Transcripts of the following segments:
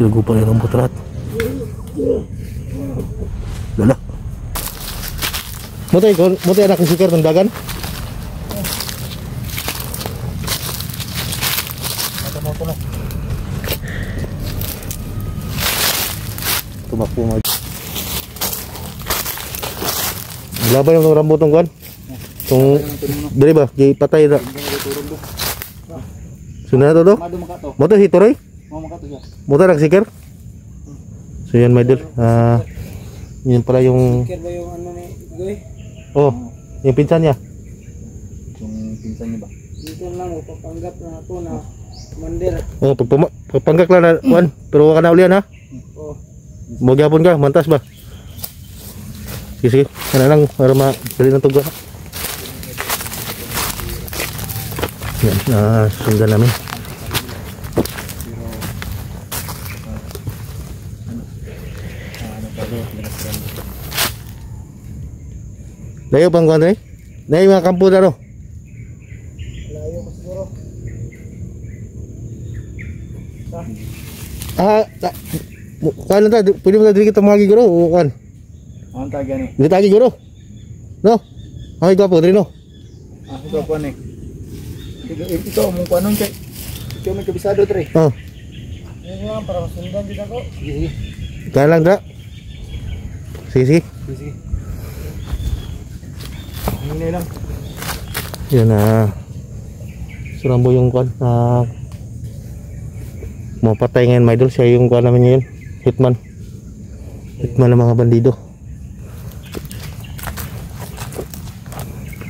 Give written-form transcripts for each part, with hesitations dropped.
Sinugupan na yung rambut rat. Lala. Mutay anak ng sikar ng dagan. Tumakbo mo. Laban yung rambut ng kuan. Kung dili ba, patay na. Sunod to do? Moto si Toroy? Moto ang sikar? So yan my idol. Yun pala yung sikar ba yung ano ni Goy? Oh, yung pinsan niya. Yung pinsan niya ba? Dito lang papanggap na ako na mandir. Oh, pagpanggak lang na kuan, pero wala ka na ulian ha. Oh. Magyapon ka, mantas ba? Sige, kana lang para madali ng tuga. Yan, sundan namin. Layo bang kuan rin? Layo mga kampo na ro. Layo pa siguro. Kuan lang ta, pwede mo na dili kita mga giguro o kuan? Ang taga ni. Dili tagi guro. No? Ay gwapo diri no. Ito po ni. Ito mong kuanon kay. Ikaw may kabisado tre. Oh. Yan lang para masundan din ako. Sige. Kaya lang da. Sige. Sige. Hindi lang. Yan na. Surambo yung kuan. Mapatay ngayon my idol. Siya yung kuan namin ngayon. Hitman. Hitman ng mga bandido.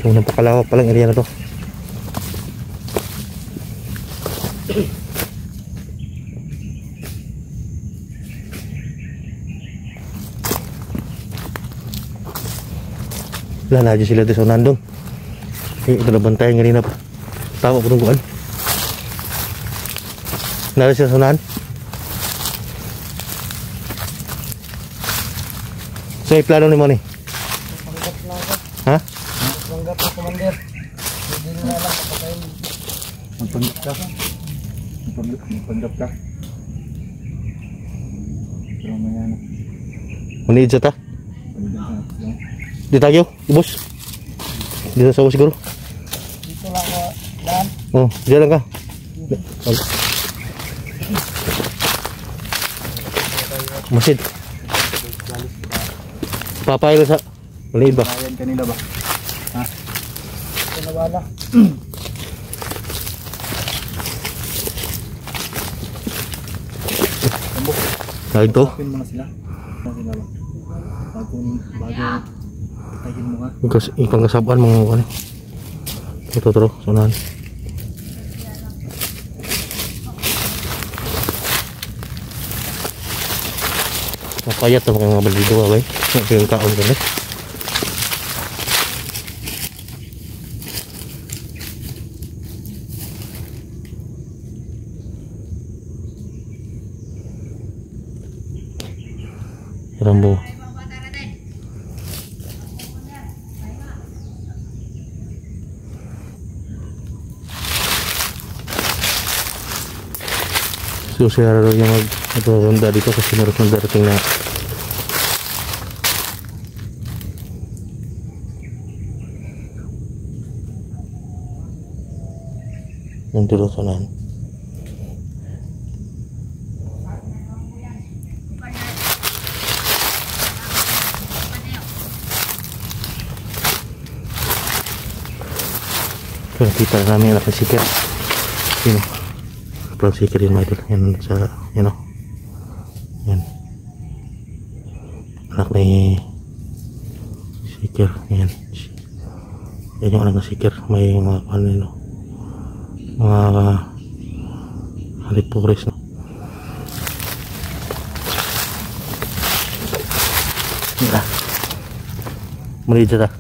So napakalawak palang area na to. Wala na dyan sila dito sa nandong. Ito na bantayan kanina pa. Tawa ko nung kuan. Nara sila sa unahan. So yung plano ni mo ni? Papanggap lang ako. Ha? Papanggap na commander. Hindi na lang kapatayin. Magpanggap ka. Magpanggap ka. Pero maya na. Maniid sa ta? Di tagyo, bos. Dito sa siguro. Dito lang ako daan. Oh, diyan lang ka. Masid. Papay lang sa maliit ba? Ayan kanila ba? Ha? Ito na wala. Lagi to. Tapin mo na sila. Sila ba? Bago tayin mo nga. Ipang kasabuan mga kuan. Ito tro, sunahan. Napayat na mga bandido abay. Yung kaon kan eh. Rambo. So siya rin yung mag-ronda dito kasi meron ng darating na yung tulutunan. So nakita na namin yung nakasikat. Yun o. Sobrang sikat yun mga idol. Yan sa, yan o. Yan. Anak ni sikir. Yan. Yan yung anak na sikir. May mga ano, mga halipures no. Yan. Maliit siya ta.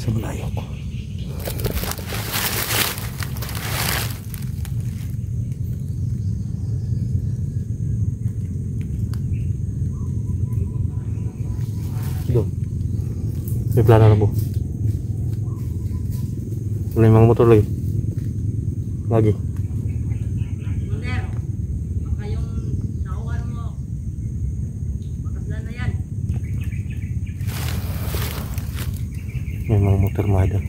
sa malayo. Doon. May plano na po. Wala yung mga motor lagi. Lagi. Commander, baka yung sahuan mo. Makaslan na yan. May mga motor mga idol.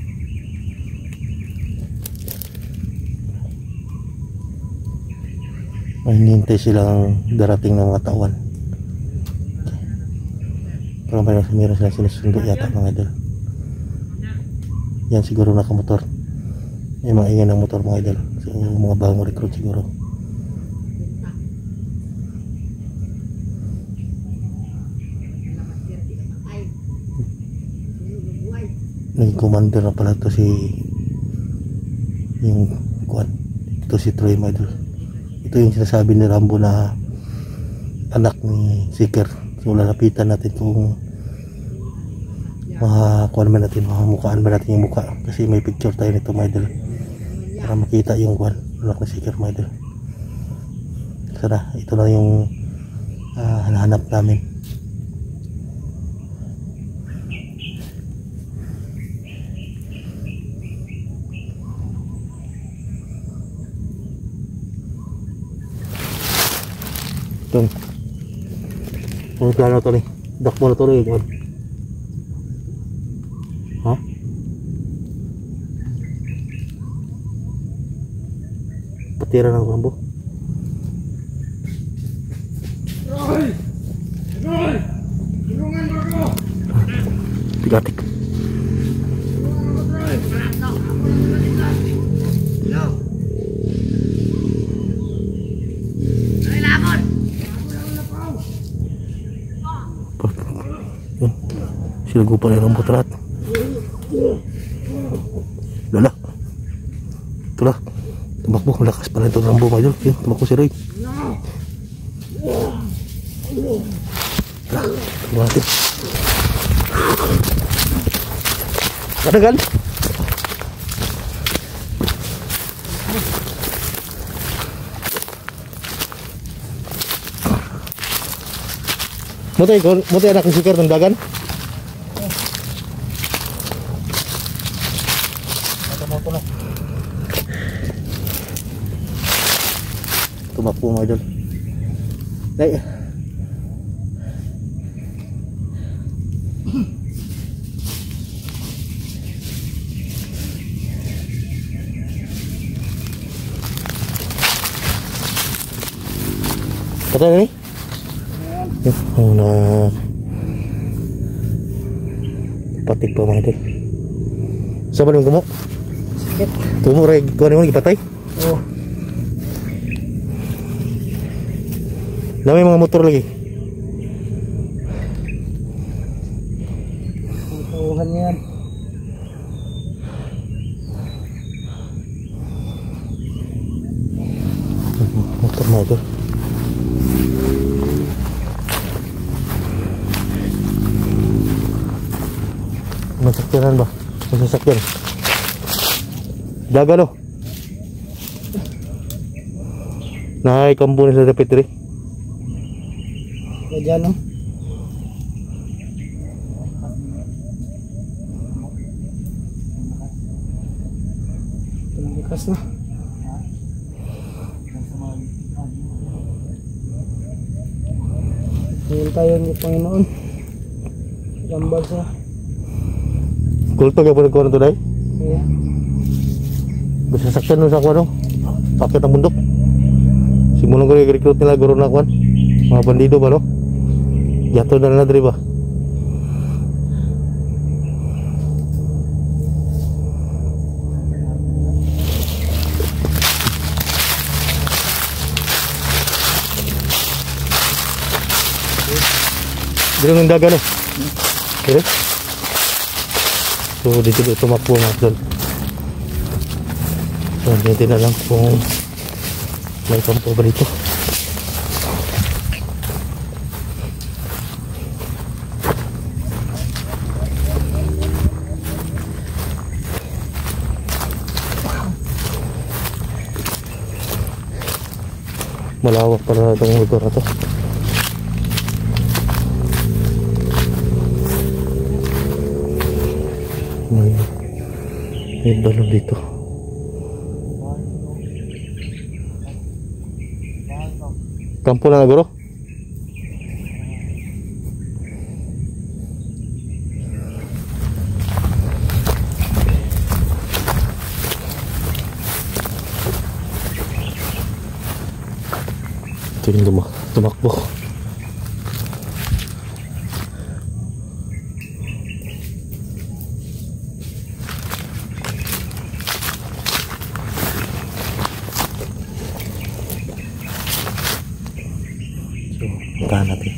May hinihintay silang darating ng mga tauhan. Parang meron silang sinusundo yata mga idol. Yan siguro nakamotor. May mga ingay ng motor mga idol. So mga bagong recruit siguro. Naging commander na pala ito si yung kuan. Ito si Troy mga idol. Ito yung sinasabi ni Rambo na anak ni Seeker. So lalapitan natin kung makakuan ba natin, makamukaan ba natin yung muka, kasi may picture tayo nito mga idol para makita yung kuan anak ni Seeker mga idol. Sana ito lang yung hinahanap namin. Ito ano plano to nih? Dakbo na to nih kuan. Ha? Patira ng Rambo. Tigatik. Sila gupa na yung putrat. Lala. Itulah. Tumakbo. Malakas pala ito Rambo mga idol. Yun, tumakbo si Roy. Tara. Tingnan natin. Kadagan. Mutay anak ni Seeker ng dagan. Tumakbo mga idol. Ay. Kata ni? Oh na. Patik pa mga idol. Saan ba naman kumo? Sakit. Kumo rin. Kuha naman ipatay? Oo. Dami mga motor lagi. Tuhan yan. Motor mga idol. Masakyanan ba? Masasakyan. Daga no? Naikambo na sa dapitri. Kaya no? Tumikas na. Tingin tayo ni Panginoon. Gambal siya. Kulto kaya po nagkuha na ito dahil? Kaya. Masasakyan nun sa kuha no? Pakit ang bundok. Simulan ko recruit nila guro na kuha. Mga bandido ba no? Yato na na ba? Dito ng daga no? Okay. So dito tumakbo mga idol. So hindi na lang kung may kampo ba dito. malawak para itong lugar na to. May balon dito. Kampo na naguro. Ito yung tumakbo. So, puntahan natin.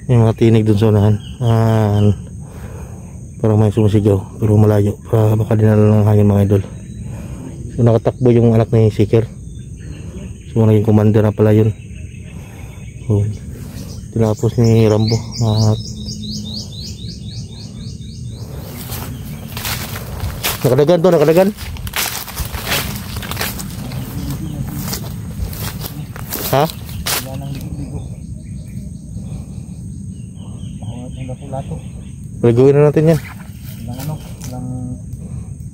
Yung mga tinig dun sa unahan, parang may sumasigaw pero malayo, para baka dinala ng hangin mga idol. So nakatakbo yung anak ni Seeker, so naging commander na pala yun. So tinapos ni Rambo at nakadagan to, nakadagan. Ha? Yan ang ligo-ligo. Ang lato-lato. Gagawin na natin yan. Ilang ano, ilang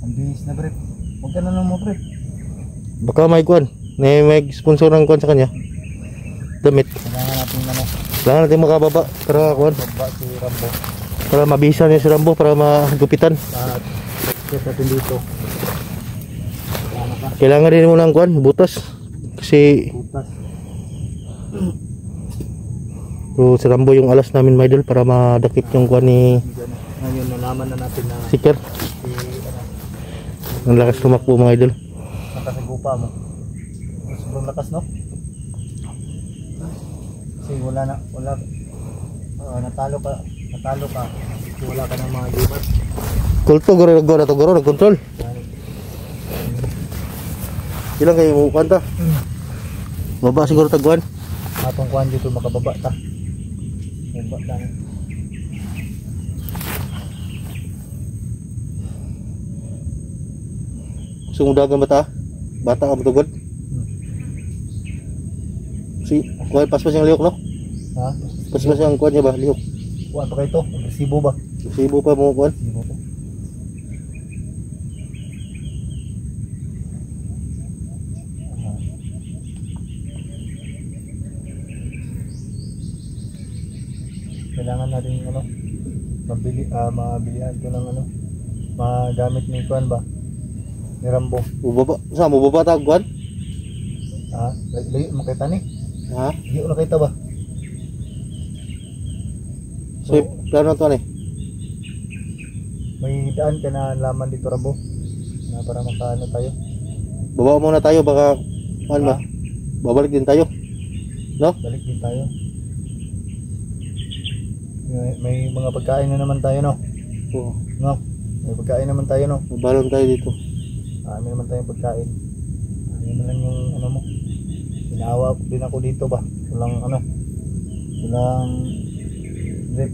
ang bihis na brief. Huwag ka na lang mo brief. Baka may kuwan, may sponsor ng kuwan sa kanya. Damit. Kailangan natin ano, Kailangan natin makababa para kuwan, baba si Rambo. para mabisa niya si Rambo, para magupitan. At check natin dito. Kailangan ka. Kailangan din mo ng kuwan, butas. Kasi Butas. so, si Rambo yung alas namin mga idol para madakip yung kuwan ni Ngayon nalaman na natin na Seeker. si Ang lakas tumakbo mga idol. nakasigupa mo. Sobrang lakas no? Kasi wala natalo ka kasi wala ka ng mga limat. Kulto, guro nagkontrol. Ilang kayo mo kuwan ta? Baba siguro tagwan. Atong kuhan dito makababa ta. Baba lang. Sumudagan ba ta? Bata ka matugod? Si, kuwan, paspas yung lihok no? Ha? Paspas yung kuwan niya ba? Lihok. Kuhan pa kayo to? Resibo ba? Sibo pa mo kuwan. Resibo to. Kailangan natin ano, mabilihan ko ng ano, magamit ni kuhan ba? Ni Rambo. Bubaba, saan mo bubaba ta kuwan? Ha? Layo makita ni? Ha? Layo na kita ba? So, plano to ni. May daan ka na laman dito Rambo. Na para makaano tayo. Baba muna tayo baka kuwan ba? Ha? Babalik din tayo. No? Balik din tayo. May mga pagkain na naman tayo no? Oo. No? May pagkain naman tayo no? May balon tayo dito. May naman tayong pagkain. Yun na lang yung ano mo. Pinawa din ako dito ba? Walang ano. Walang brief.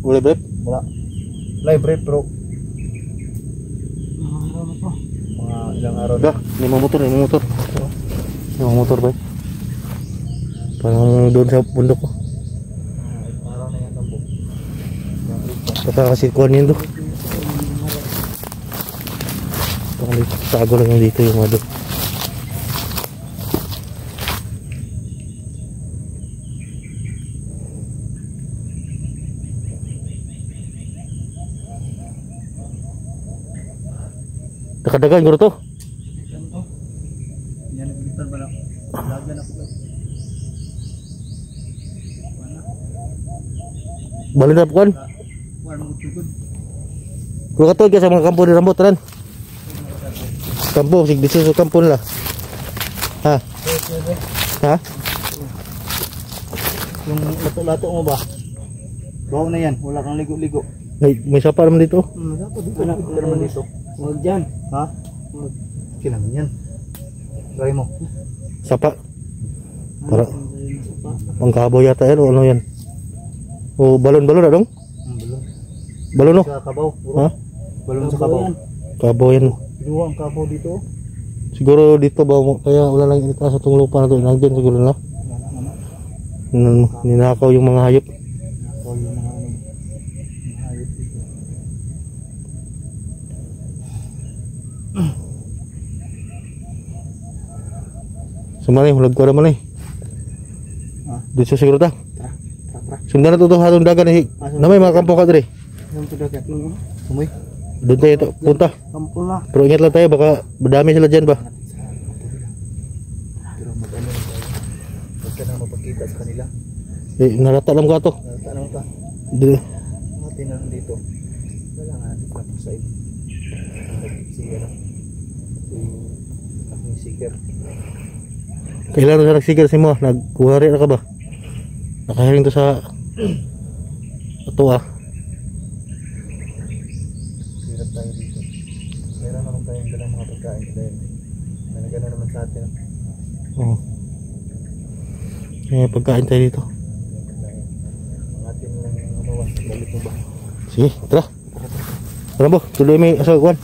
Uli brief? Wala. Live brief bro. Mga ilang araw na. Dah, ni motor. Yung motor ba? Parang doon sa bundok ko. Ilang araw na yan Rambo. Baka kasi kuhan yun do. Tago lang yung dito yung ano. Nakadagan guro to. Yan to. Yan nagbitar ba lang. Lagan ako guys. Wala. Balik na puan. Wala mo tugod. Kung katod ka sa mga kampo ni Rambo, tanan. Kampo, sig dito sa kampo nila. Ha? Ha? Yung lato-lato mo ba? Bawo na yan. Wala kang ligo-ligo. May sapa naman dito. Dapat dito. Dito naman dito. Huwag dyan. Ha? Kailangan yan. Try mo. Sapa. Para ang kabaw yata yan o ano yan? O balon-balon na dong? Balon. Balon no? Sa kabaw. Ha? Balon sa kabaw. Kabaw yan. Dua ang kabaw dito. Siguro dito ba kaya wala lang inita sa itong lupa na to. Nandiyan siguro na. Ninakaw yung mga hayop. Nakaw yung mga hayop dito. Sumanay, hulag ko naman eh. Dito siguro ta. Tara. Sundan na to hatong dagan eh. Na may mga kampo ka dre. Yung tudagat mo. Sumoy. Doon tayo punta. Kampo na. Pero ingat lang tayo baka madami sila dyan ba. Pero mag-ano na tayo. Huwag ka na mapagkita sa kanila. Eh, narata lang ko ato. Tanong ka. Dito. Natin na dito. Wala nga natin pa sa iyo. Si aking seeker. Kailan na nagsigil si mo? Nagkuhari na ka ba? Nakahiring to sa ato ah. Hirap tayo dito. Meron naman tayong dalang mga pagkain dahil nanagana naman sa atin. Oo. Eh, pagkain tayo dito. Ang atin lang yung ano, balik mo ba? Sige, tara. Tara po, tuloy may asal kuwan.